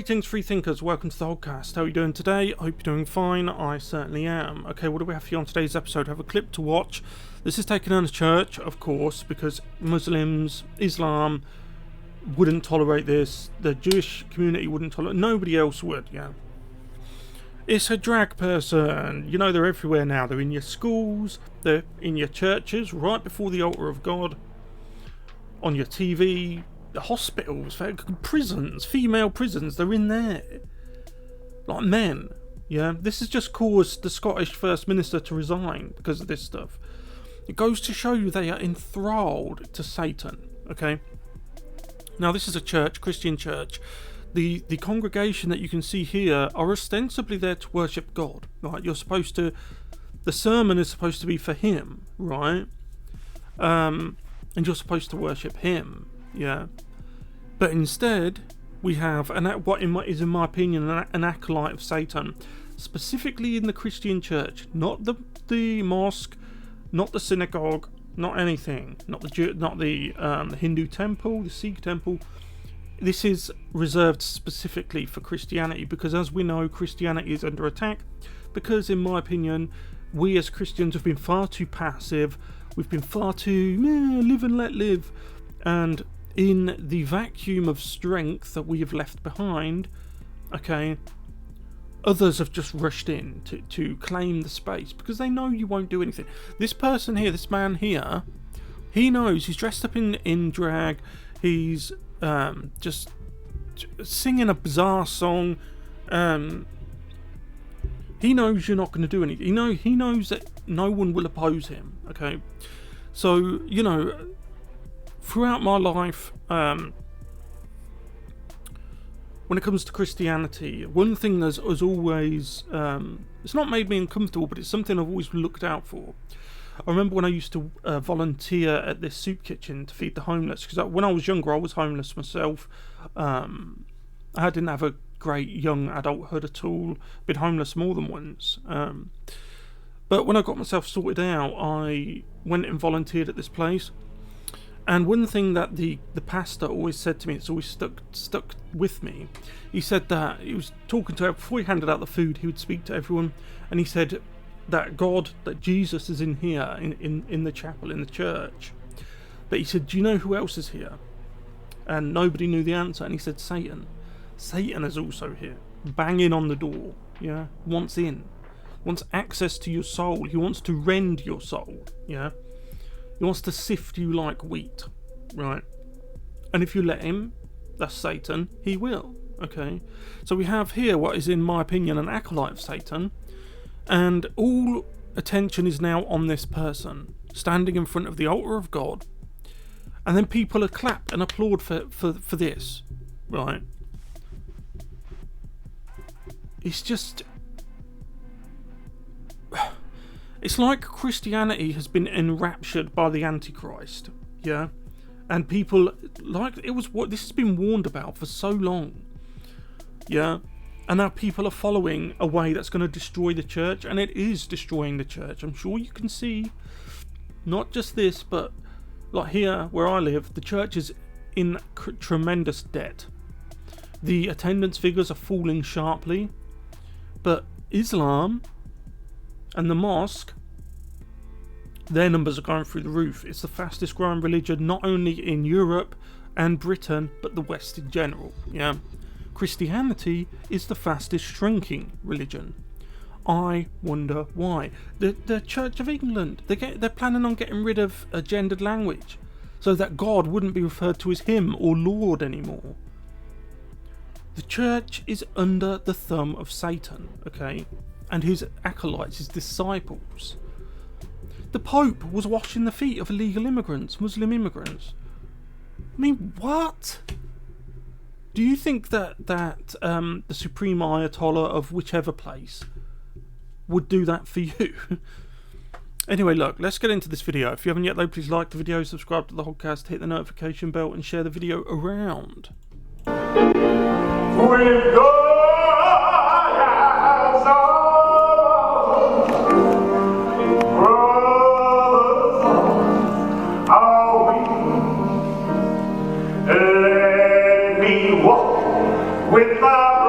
Greetings, free thinkers. Welcome to the Hoggcast. How are you doing today? I hope you're doing fine. I certainly am. Okay, what do we have for you on today's episode? I have a clip to watch. This is taken on as church, of course, because Muslims, Islam wouldn't tolerate this. The Jewish community wouldn't tolerate it. Nobody else would, yeah. It's a drag person. You know, they're everywhere now. They're in your schools. They're in your churches, right before the altar of God. On your TV. The hospitals, prisons, female prisons, they're in there. Like men, yeah? This has just caused the Scottish First Minister to resign because of this stuff. It goes to show you they are enthralled to Satan, okay? Now, this is a church, Christian church. The congregation that you can see here are ostensibly there to worship God, right? You're supposed to... The sermon is supposed to be for him, right? And you're supposed to worship him. Yeah, but instead we have what is in my opinion an acolyte of Satan, specifically in the Christian church, not the mosque, not the synagogue, not anything, not the Hindu temple, the Sikh temple. This is reserved specifically for Christianity because, as we know, Christianity is under attack. Because, in my opinion, we as Christians have been far too passive. We've been far too live and let live, and in the vacuum of strength that we have left behind, okay, others have just rushed in to claim the space because they know you won't do anything. This person here, this man here, he knows he's dressed up in drag. He's just singing a bizarre song. He knows you're not going to do anything. He knows that no one will oppose him. Okay, so you know. Throughout my life, when it comes to Christianity, one thing that has always, it's not made me uncomfortable, but it's something I've always looked out for. I remember when I used to volunteer at this soup kitchen to feed the homeless, because when I was younger I was homeless myself. I didn't have a great young adulthood at all, been homeless more than once. But when I got myself sorted out, I went and volunteered at this place. And one thing that the pastor always said to me, it's always stuck with me, he said that he was talking to everyone, before he handed out the food, he would speak to everyone, and he said that God, that Jesus is in here, in the chapel, in the church. But he said, do you know who else is here? And nobody knew the answer, and he said, Satan. Satan is also here, banging on the door, yeah, wants in, wants access to your soul, he wants to rend your soul, yeah. He wants to sift you like wheat, right? And if you let him, that's Satan, he will, okay? So we have here what is, in my opinion, an acolyte of Satan, and all attention is now on this person, standing in front of the altar of God, and then people are clapped and applaud for this, right? It's just... It's like Christianity has been enraptured by the Antichrist, yeah? And people, like, it was what this has been warned about for so long, yeah? And now people are following a way that's going to destroy the church, and it is destroying the church. I'm sure you can see, not just this, but like here, where I live, the church is in tremendous debt. The attendance figures are falling sharply, but Islam... and the mosque, their numbers are going through the roof. It's the fastest growing religion, not only in Europe and Britain, but the West in general. Yeah, Christianity is the fastest shrinking religion. I wonder why. The Church of England, they're planning on getting rid of a gendered language, so that God wouldn't be referred to as him or Lord anymore. The church is under the thumb of Satan, okay? And his acolytes, his disciples. The Pope was washing the feet of illegal immigrants, Muslim immigrants. I mean, what? Do you think that the Supreme Ayatollah of whichever place would do that for you? Anyway, look, let's get into this video. If you haven't yet, though, please like the video, subscribe to the Hoggcast, hit the notification bell, and share the video around. With God as our brothers, are we? Let me walk with my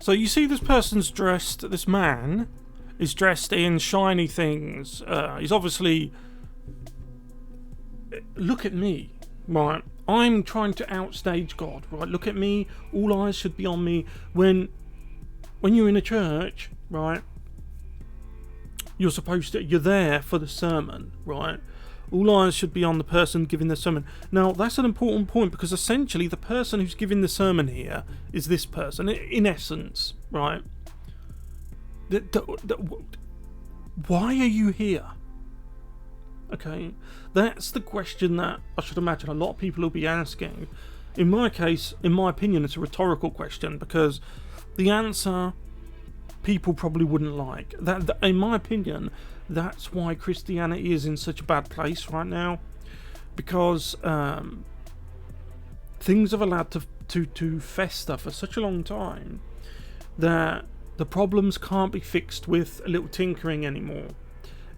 So you see this person's dressed, this man is dressed in shiny things. He's obviously... Look at me, right? I'm trying to outstage God, right? Look at me, all eyes should be on me. When you're in a church, right, you're there for the sermon, right? All eyes should be on the person giving the sermon. Now, that's an important point, because essentially the person who's giving the sermon here is this person, in essence, right? Why are you here? Okay, that's the question that I should imagine a lot of people will be asking. In my case, in my opinion, it's a rhetorical question, because the answer people probably wouldn't like. That in my opinion, that's why Christianity is in such a bad place right now, because things have allowed to fester for such a long time that the problems can't be fixed with a little tinkering anymore.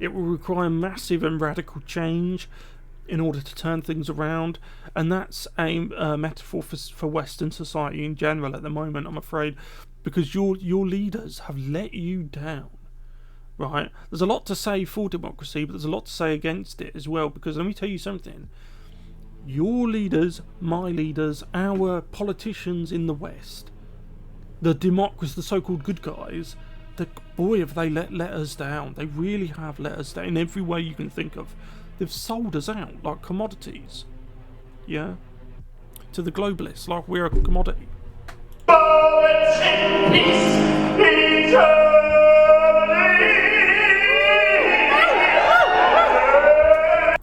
It will require massive and radical change in order to turn things around, and that's a metaphor for Western society in general at the moment, I'm afraid, because your leaders have let you down, right? There's a lot to say for democracy, but there's a lot to say against it as well, because let me tell you something. Your leaders, my leaders, our politicians in the West, the democracy, the so-called good guys, boy, have they let us down. They really have let us down in every way you can think of. They've sold us out like commodities, yeah, to the globalists, like we're a commodity.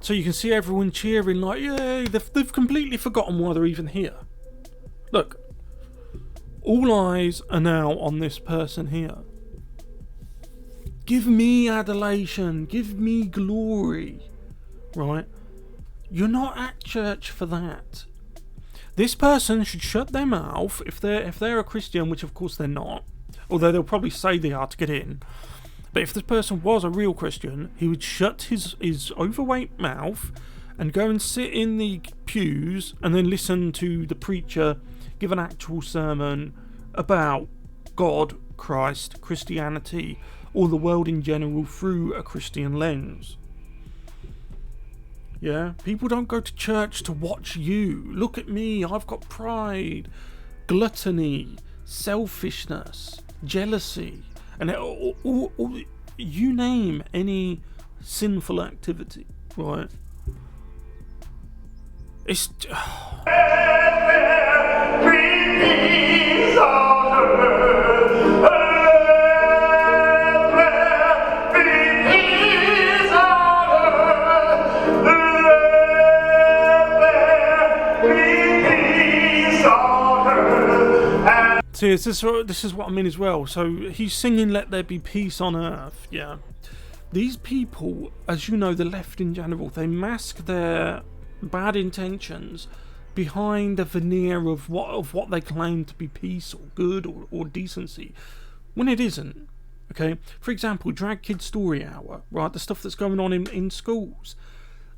So you can see everyone cheering like, yay, they've completely forgotten why they're even here. Look, all eyes are now on this person here. Give me adulation, give me glory, right? You're not at church for that. This person should shut their mouth if they're a Christian, which of course they're not, although they'll probably say they are to get in. But if this person was a real Christian, he would shut his overweight mouth and go and sit in the pews and then listen to the preacher give an actual sermon about God, Christ, Christianity, or the world in general through a Christian lens. Yeah, people don't go to church to watch you. Look at me, I've got pride, gluttony, selfishness, jealousy, and all, you name any sinful activity, right? It's See, this is what I mean as well. So he's singing "Let there be peace on earth." Yeah, these people, as you know, the left in general, they mask their bad intentions behind a veneer of what they claim to be peace or good or decency, when it isn't. Okay, for example, Drag Kid Story Hour, right? The stuff that's going on in schools.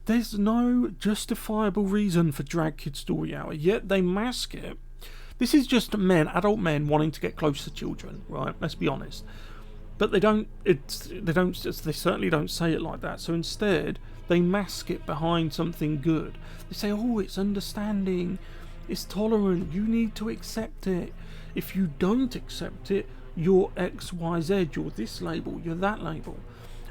There's no justifiable reason for Drag Kid Story Hour, yet they mask it. This is just adult men wanting to get close to children, right? Let's be honest. But they certainly don't say it like that. So instead, they mask it behind something good. They say, oh, it's understanding, it's tolerant, you need to accept it. If you don't accept it, you're XYZ, you're this label, you're that label.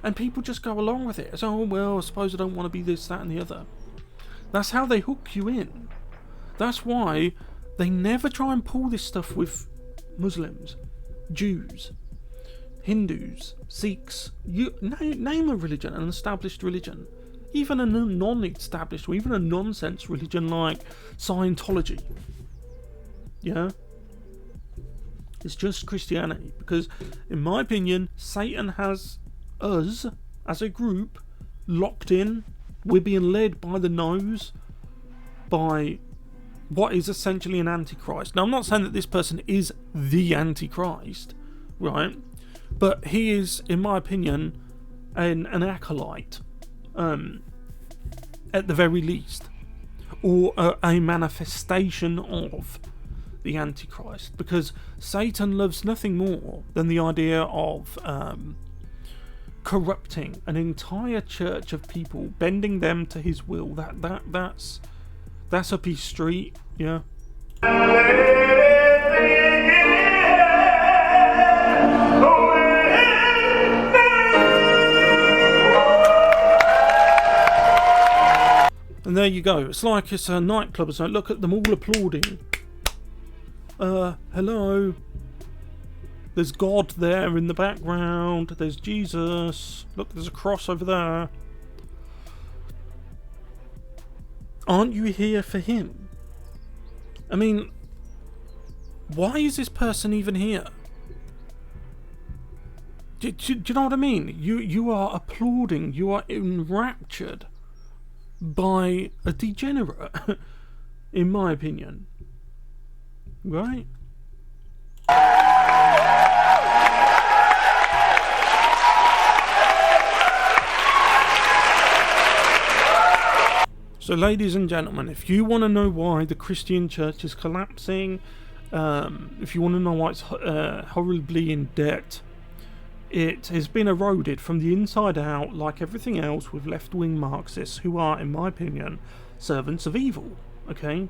And people just go along with it. So, oh, well, I suppose I don't want to be this, that, and the other. That's how they hook you in. That's why they never try and pull this stuff with Muslims, Jews, Hindus, Sikhs. You name a religion, an established religion, even a non-established or even a nonsense religion like Scientology. Yeah, it's just Christianity, because, in my opinion, Satan has us as a group locked in. We're being led by the nose by what is essentially an antichrist. Now, I'm not saying that this person is the antichrist, right? But he is, in my opinion, an acolyte, at the very least, or a manifestation of the Antichrist, because Satan loves nothing more than the idea of corrupting an entire church of people, bending them to his will. That's up his street, yeah. And there you go. It's like it's a nightclub or something. Look at them all applauding. Hello. There's God there in the background. There's Jesus. Look, there's a cross over there. Aren't you here for him? I mean, why is this person even here? Do you know what I mean? You are applauding. You are enraptured by a degenerate, in my opinion. Right? So, ladies and gentlemen, if you want to know why the Christian church is collapsing, if you want to know why it's horribly in debt, it has been eroded from the inside out, like everything else with left-wing Marxists, who are, in my opinion, servants of evil. Okay,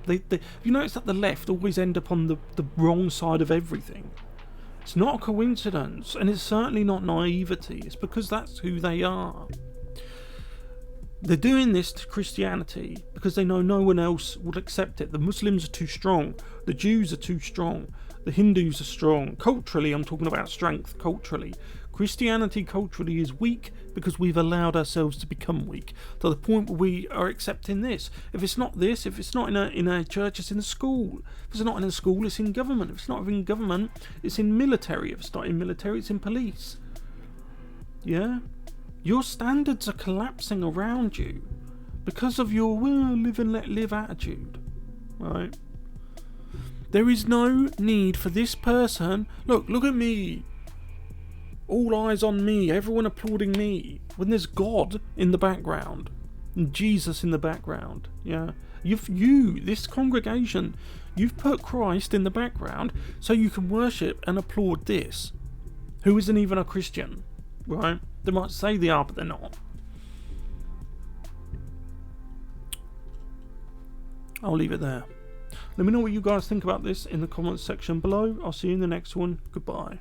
you notice that the left always end up on the wrong side of everything. It's not a coincidence, and it's certainly not naivety. It's because that's who they are. They're doing this to Christianity because they know no one else would accept it. The Muslims are too strong. The Jews are too strong. The Hindus are strong. Culturally, I'm talking about strength. Culturally, Christianity culturally is weak because we've allowed ourselves to become weak to the point where we are accepting this. If it's not this, if it's not in a church, it's in a school. If it's not in a school, it's in government. If it's not in government, it's in military. If it's not in military, it's in police. Yeah? Your standards are collapsing around you because of your live and let live attitude. Right? There is no need for this person. Look at me. All eyes on me. Everyone applauding me. When there's God in the background and Jesus in the background. Yeah. This congregation, you've put Christ in the background so you can worship and applaud this, who isn't even a Christian. Right? They might say they are, but they're not. I'll leave it there. Let me know what you guys think about this in the comments section below. I'll see you in the next one. Goodbye.